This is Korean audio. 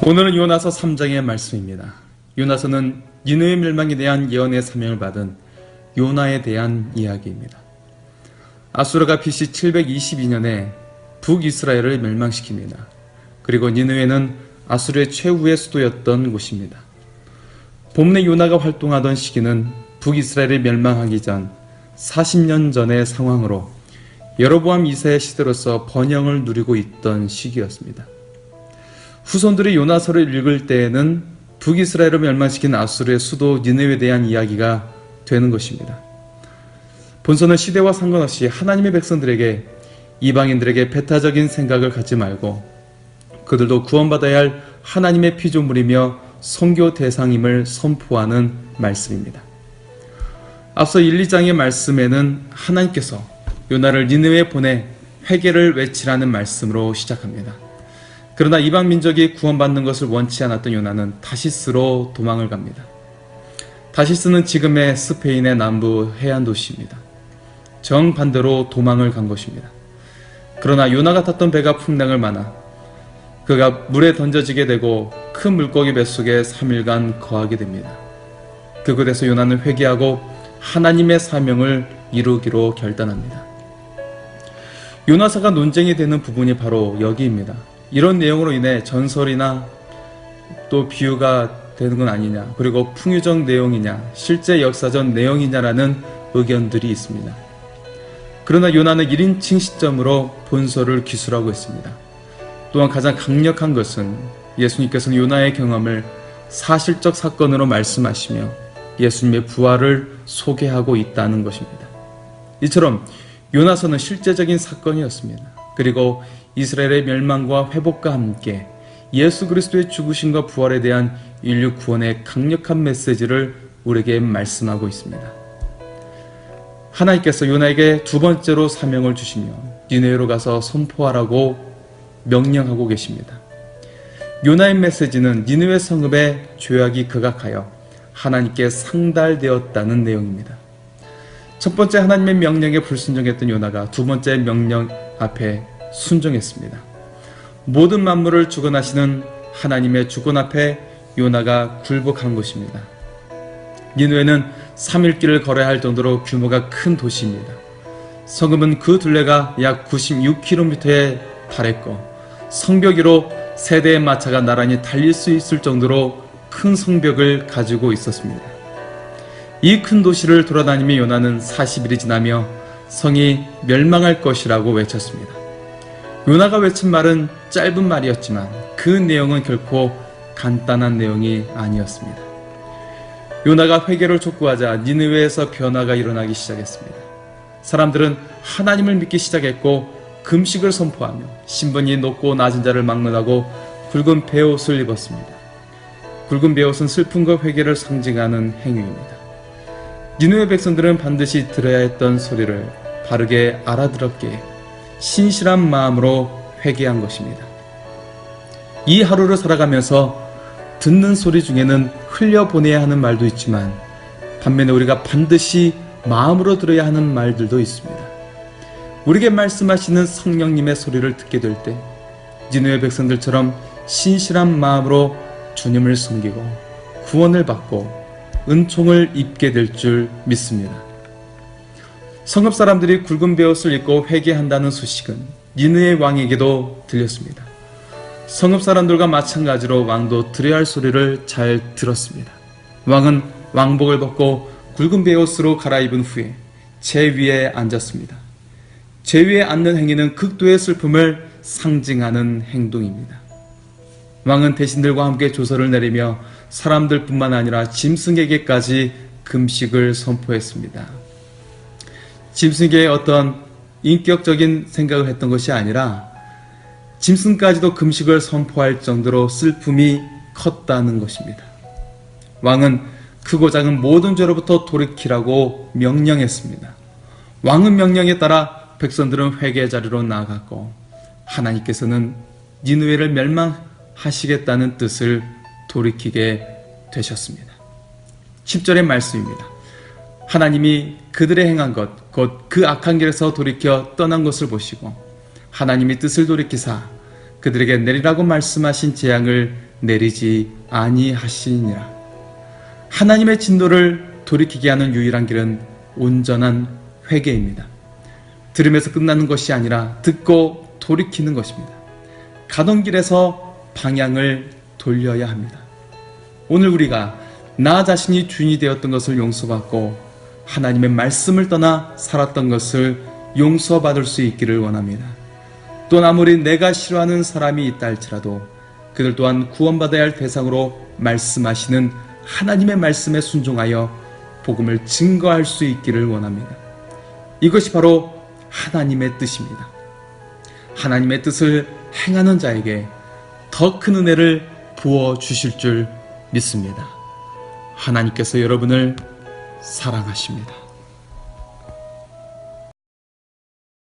오늘은 요나서 3장의 말씀입니다. 요나서는 니느웨 멸망에 대한 예언의 사명을 받은 요나에 대한 이야기입니다. 아수르가 BC 722년에 북이스라엘을 멸망시킵니다. 그리고 니느웨는 아수르의 최후의 수도였던 곳입니다. 본문의 요나가 활동하던 시기는 북이스라엘이 멸망하기 전 40년 전의 상황으로 여로보암 2세의 시대로서 번영을 누리고 있던 시기였습니다. 후손들이 요나서를 읽을 때에는 북이스라엘을 멸망시킨 아수르의 수도 니느웨에 대한 이야기가 되는 것입니다. 본서는 시대와 상관없이 하나님의 백성들에게, 이방인들에게 배타적인 생각을 갖지 말고 그들도 구원받아야 할 하나님의 피조물이며 선교 대상임을 선포하는 말씀입니다. 앞서 1, 2장의 말씀에는 하나님께서 요나를 니느웨에 보내 회개를 외치라는 말씀으로 시작합니다. 그러나 이방 민족이 구원받는 것을 원치 않았던 요나는 다시스로 도망을 갑니다. 다시스는 지금의 스페인의 남부 해안 도시입니다. 정반대로 도망을 간 것입니다. 그러나 요나가 탔던 배가 풍랑을 만나 그가 물에 던져지게 되고 큰 물고기 뱃속에 3일간 거하게 됩니다. 그곳에서 요나는 회개하고 하나님의 사명을 이루기로 결단합니다. 요나서가 논쟁이 되는 부분이 바로 여기입니다. 이런 내용으로 인해 전설이나 또 비유가 되는 건 아니냐, 그리고 풍유적 내용이냐, 실제 역사적 내용이냐라는 의견들이 있습니다. 그러나 요나는 1인칭 시점으로 본설을 기술하고 있습니다. 또한 가장 강력한 것은 예수님께서는 요나의 경험을 사실적 사건으로 말씀하시며 예수님의 부활을 소개하고 있다는 것입니다. 이처럼 요나서는 실제적인 사건이었습니다. 그리고 이스라엘의 멸망과 회복과 함께 예수 그리스도의 죽으심과 부활에 대한 인류 구원의 강력한 메시지를 우리에게 말씀하고 있습니다. 하나님께서 요나에게 두 번째로 사명을 주시며 니느웨로 가서 선포하라고 명령하고 계십니다. 요나의 메시지는 니느웨 성읍의 죄악이 극악하여 하나님께 상달되었다는 내용입니다. 첫 번째 하나님의 명령에 불순종했던 요나가 두 번째 명령 앞에 순종했습니다. 모든 만물을 주관하시는 하나님의 주권 앞에 요나가 굴복한 것입니다. 니느웨는 3일 길을 걸어야 할 정도로 규모가 큰 도시입니다. 성읍은 그 둘레가 약 96km에 달했고 성벽 위로 세대의 마차가 나란히 달릴 수 있을 정도로 큰 성벽을 가지고 있었습니다. 이 큰 도시를 돌아다니며 요나는 40일이 지나며 성이 멸망할 것이라고 외쳤습니다. 요나가 외친 말은 짧은 말이었지만 그 내용은 결코 간단한 내용이 아니었습니다. 요나가 회개를 촉구하자 니느웨에서 변화가 일어나기 시작했습니다. 사람들은 하나님을 믿기 시작했고 금식을 선포하며 신분이 높고 낮은 자를 막론하고 굵은 베옷을 입었습니다. 굵은 베옷은 슬픔과 회개를 상징하는 행위입니다. 니느웨 백성들은 반드시 들어야 했던 소리를 바르게 알아들었기에 신실한 마음으로 회개한 것입니다. 이 하루를 살아가면서 듣는 소리 중에는 흘려보내야 하는 말도 있지만 반면에 우리가 반드시 마음으로 들어야 하는 말들도 있습니다. 우리에게 말씀하시는 성령님의 소리를 듣게 될 때 니느웨 백성들처럼 신실한 마음으로 주님을 섬기고 구원을 받고 은총을 입게 될 줄 믿습니다. 성읍 사람들이 굵은 베옷을 입고 회개한다는 소식은 니느웨 왕에게도 들렸습니다. 성읍 사람들과 마찬가지로 왕도 들어야 할 소리를 잘 들었습니다. 왕은 왕복을 벗고 굵은 베옷으로 갈아입은 후에 제 위에 앉았습니다. 제 위에 앉는 행위는 극도의 슬픔을 상징하는 행동입니다. 왕은 대신들과 함께 조서를 내리며 사람들뿐만 아니라 짐승에게까지 금식을 선포했습니다. 짐승에게 어떤 인격적인 생각을 했던 것이 아니라 짐승까지도 금식을 선포할 정도로 슬픔이 컸다는 것입니다. 왕은 크고 작은 모든 죄로부터 돌이키라고 명령했습니다. 왕의 명령에 따라 백성들은 회개 자리로 나아갔고 하나님께서는 니느웨를 멸망하시겠다는 뜻을 돌이키게 되셨습니다. 10절의 말씀입니다. 하나님이 그들의 행한 것, 곧 그 악한 길에서 돌이켜 떠난 것을 보시고 하나님이 뜻을 돌이키사 그들에게 내리라고 말씀하신 재앙을 내리지 아니하시니라. 하나님의 진노를 돌이키게 하는 유일한 길은 온전한 회개입니다. 들으면서 끝나는 것이 아니라 듣고 돌이키는 것입니다. 가던 길에서 방향을 돌려야 합니다. 오늘 우리가 나 자신이 주인이 되었던 것을 용서받고 하나님의 말씀을 떠나 살았던 것을 용서받을 수 있기를 원합니다. 또 아무리 내가 싫어하는 사람이 있다 할지라도 그들 또한 구원받아야 할 대상으로 말씀하시는 하나님의 말씀에 순종하여 복음을 증거할 수 있기를 원합니다. 이것이 바로 하나님의 뜻입니다. 하나님의 뜻을 행하는 자에게 더 큰 은혜를 부어주실 줄 믿습니다. 하나님께서 여러분을 사랑하십니다.